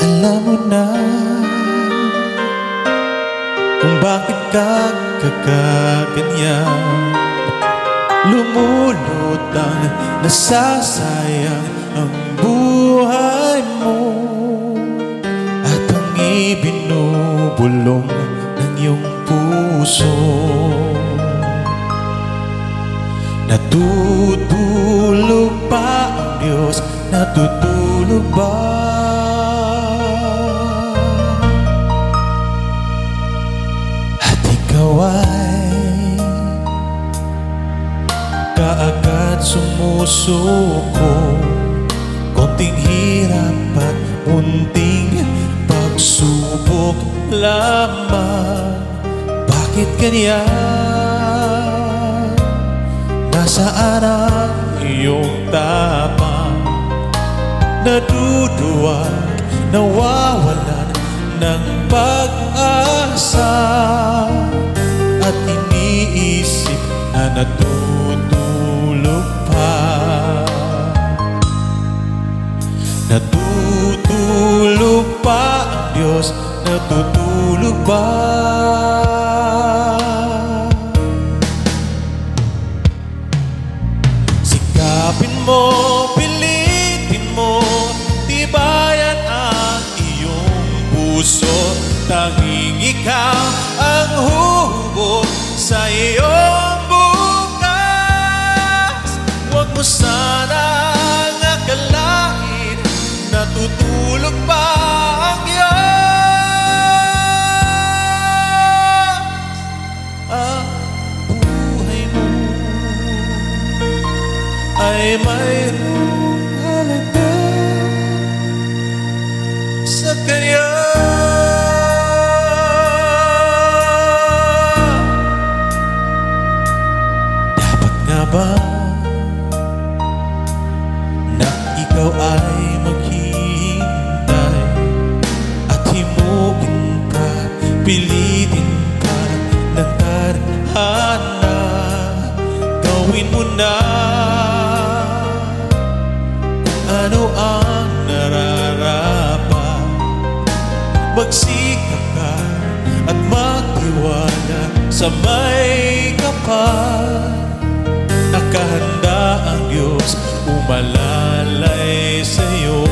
Alam mo na kung bakit ka kakaganyan. Lumulutang, nasasayang ang buhay mo, at ang ibinubulong ng iyong puso. Natutulog ba ang Diyos? Natutulog ba? At ikaw ay kaagad sumusuko, konting hirap at munting pagsubok lamang. Bakit ganyan? Nasaan ang iyong tapang? Naduduwag, nawawalan ng pag-asa, at iniisip na natutulog pa. Natutulog pa ang Diyos? Natutulog ba? Sikapin mo, pilitin mo, tibayan ang iyong puso. Tanging ikaw ang hubog sa iyong bukas. Huwag mo sanang akalain natutulog pa ang Diyos. Ang buhay mo ay mayroong halaga sa Kanya. Dapat nga ba na ikaw ay maghihintay at himugin ka, pilitin ka ng tadhana? Gawin mo na kung ano ang nararapat. Magsikap ka at magtiwala sa may kapal. Nakahanda ang Diyos umalalay sa'yo.